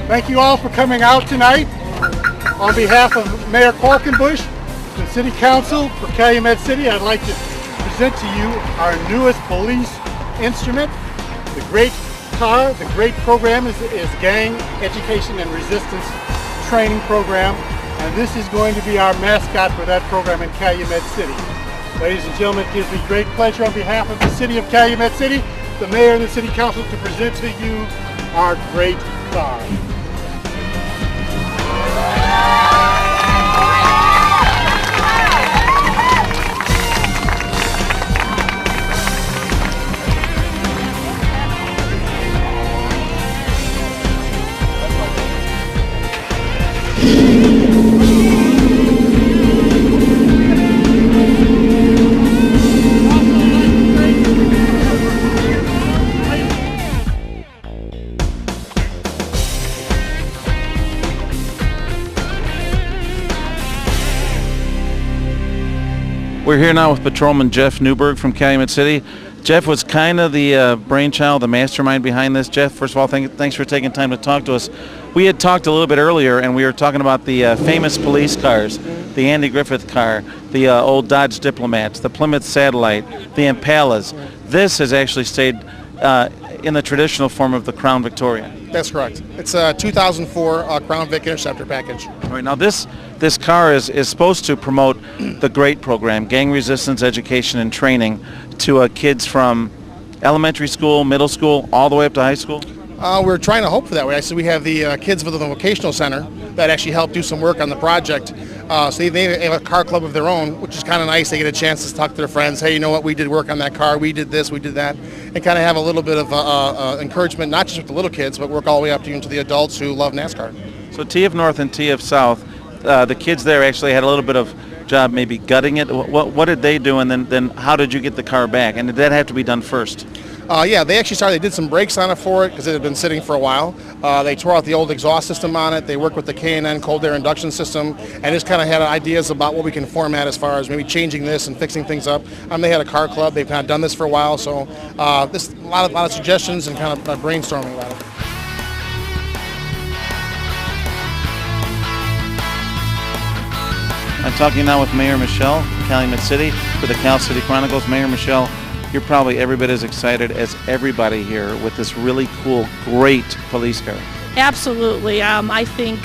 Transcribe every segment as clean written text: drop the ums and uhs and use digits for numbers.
Thank you all for coming out tonight. On behalf of Mayor Qualkenbush, the City Council for Calumet City, I'd like to present to you our newest police instrument, the G.R.E.A.T car. The G.R.E.A.T program is Gang Education and Resistance Training Program, and this is going to be our mascot for that program in Calumet City. Ladies and gentlemen, it gives me great pleasure on behalf of the City of Calumet City, the Mayor and the City Council, to present to you our G.R.E.A.T car. We're here now with Patrolman Jeff Newberg from Calumet City. Jeff was kind of the brainchild, the mastermind behind this. Jeff, first of all, thanks for taking time to talk to us. We had talked a little bit earlier, and we were talking about the famous police cars, the Andy Griffith car, the old Dodge Diplomats, the Plymouth Satellite, the Impalas. This has actually stayed in the traditional form of the Crown Victoria. That's correct. It's a 2004 Crown Vic Interceptor package. All right, now this car is supposed to promote the G.R.E.A.T program, gang resistance education and training, to kids from elementary school, middle school, all the way up to high school? We're trying to hope for that way. So we have the kids within the vocational center that actually help do some work on the project. So they have a car club of their own, which is kind of nice. They get a chance to talk to their friends. Hey, you know what? We did work on that car. We did this. We did that. And kind of have a little bit of encouragement, not just with the little kids, but work all the way up to into the adults who love NASCAR. So TF North and TF South, the kids there actually had a little bit of job maybe gutting it. What did they do, and then how did you get the car back? And did that have to be done first? Yeah, they actually started. They did some brakes on it for it because it had been sitting for a while. They tore out the old exhaust system on it. They worked with the K&N cold air induction system, and just kind of had ideas about what we can format as far as maybe changing this and fixing things up. They had a car club. They've kind of done this for a while, so this a lot of suggestions and kind of brainstorming about it. I'm talking now with Mayor Michelle, Calumet City, for the Cal City Chronicles. Mayor Michelle, you're probably every bit as excited as everybody here with this really cool, great police car. Absolutely. I think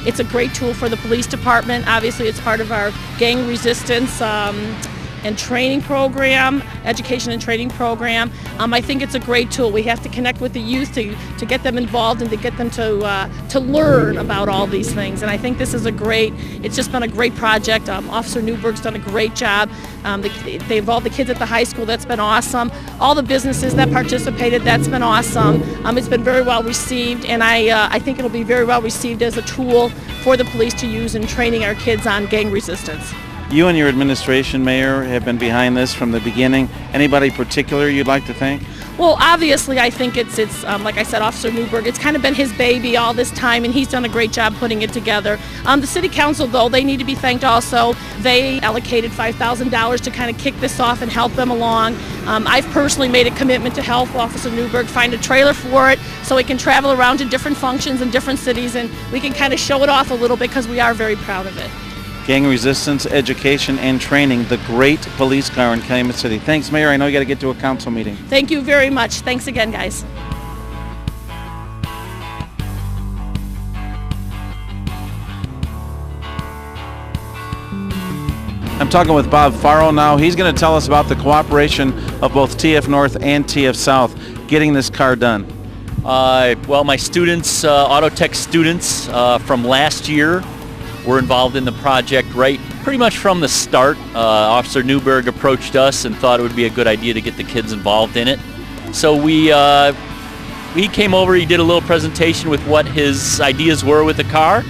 it's a great tool for the police department. Obviously, it's part of our gang resistance and training program, education and training program. I think it's a great tool. We have to connect with the youth to get them involved and to get them to learn about all these things. And I think this is it's just been a great project. Officer Newberg's done a great job. They involved the kids at the high school. That's been awesome. All the businesses that participated, that's been awesome. It's been very well received, and I think it'll be very well received as a tool for the police to use in training our kids on gang resistance. You and your administration, Mayor, have been behind this from the beginning. Anybody particular you'd like to thank? Well, obviously, I think it's like I said, Officer Newberg, it's kind of been his baby all this time, and he's done a great job putting it together. The City Council, though, they need to be thanked also. They allocated $5,000 to kind of kick this off and help them along. I've personally made a commitment to help Officer Newberg find a trailer for it so he can travel around to different functions in different cities, and we can kind of show it off a little bit because we are very proud of it. Gang resistance, education, and training, the G.R.E.A.T police car in Calumet City. Thanks, Mayor. I know you got to get to a council meeting. Thank you very much. Thanks again, guys. I'm talking with Bob Farrell now. He's going to tell us about the cooperation of both TF North and TF South getting this car done. Well, my students, auto tech students from last year, were involved in the project right pretty much from the start. Officer Newberg approached us and thought it would be a good idea to get the kids involved in it. So he came over, he did a little presentation with what his ideas were with the car,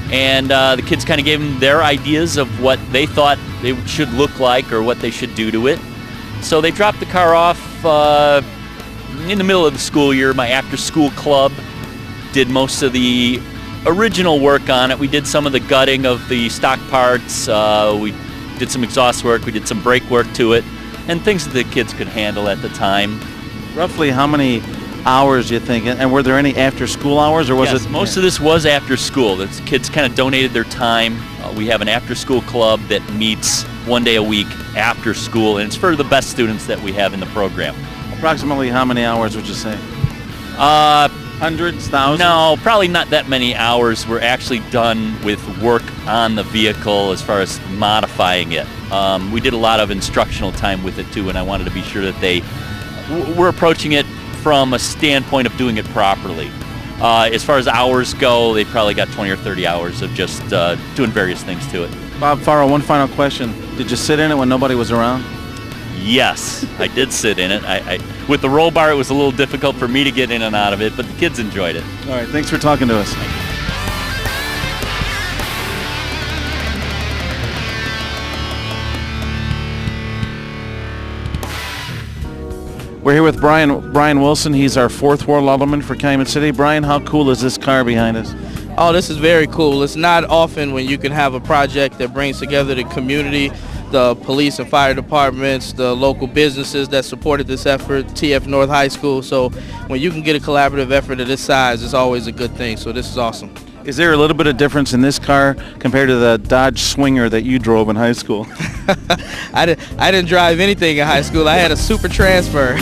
and the kids kind of gave him their ideas of what they thought it should look like or what they should do to it. So they dropped the car off in the middle of the school year. My after-school club did most of the original work on it. We did some of the gutting of the stock parts. We did some exhaust work. We did some brake work to it, and things that the kids could handle at the time. Roughly how many hours do you think? And were there any after-school hours, or was Yes, it? most of this was after school. The kids kind of donated their time. We have an after-school club that meets one day a week after school, and it's for the best students that we have in the program. Approximately how many hours would you say? Hundreds, thousands? No, probably not that many hours were actually done with work on the vehicle as far as modifying it. We did a lot of instructional time with it too, and I wanted to be sure that they were approaching it from a standpoint of doing it properly. As far as hours go, they probably got 20 or 30 hours of just doing various things to it. Bob Farrell, one final question. Did you sit in it when nobody was around? Yes, I did sit in it. With the roll bar, it was a little difficult for me to get in and out of it, but the kids enjoyed it. All right, thanks for talking to us. We're here with Brian Wilson. He's our 4th Ward Alderman for Calumet City. Brian, how cool is this car behind us? Oh, this is very cool. It's not often when you can have a project that brings together the community, the police and fire departments, the local businesses that supported this effort, TF North High School. So when you can get a collaborative effort of this size, it's always a good thing. So this is awesome. Is there a little bit of difference in this car compared to the Dodge Swinger that you drove in high school? I didn't drive anything in high school. I had a super transfer.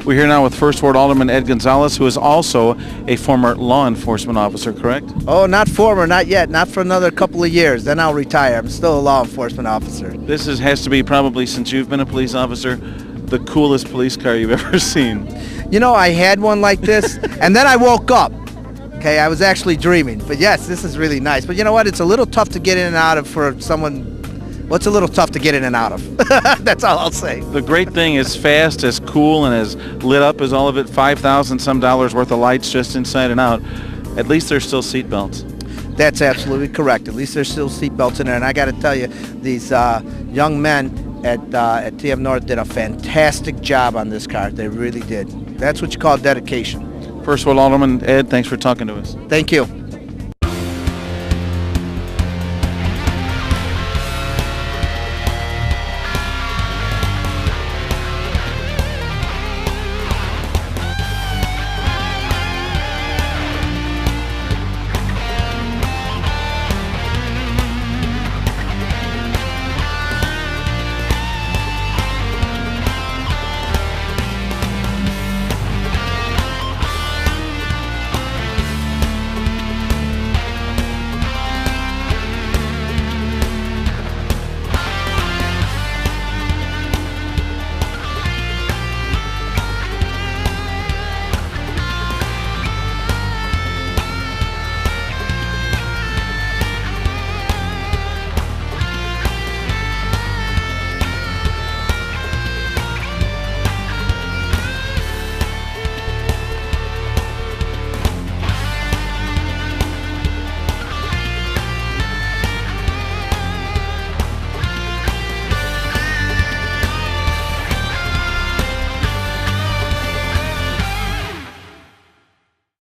We're here now with 1st Ward Alderman Ed Gonzalez, who is also a former law enforcement officer, correct? Oh, not former, not yet, not for another couple of years. Then I'll retire. I'm still a law enforcement officer. This has to be probably, since you've been a police officer, the coolest police car you've ever seen. You know, I had one like this, and then I woke up. Okay, I was actually dreaming. But yes, this is really nice. But you know what? It's a little tough to get in and out of for someone. What's a little tough to get in and out of? That's all I'll say. The great thing is fast, as cool, and as lit up as all of it. $5,000 some worth of lights just inside and out. At least there's still seat belts. That's absolutely correct. At least there's still seat belts in there. And I got to tell you, these young men at TF North did a fantastic job on this car. They really did. That's what you call dedication. 1st Ward Alderman Ed, thanks for talking to us. Thank you.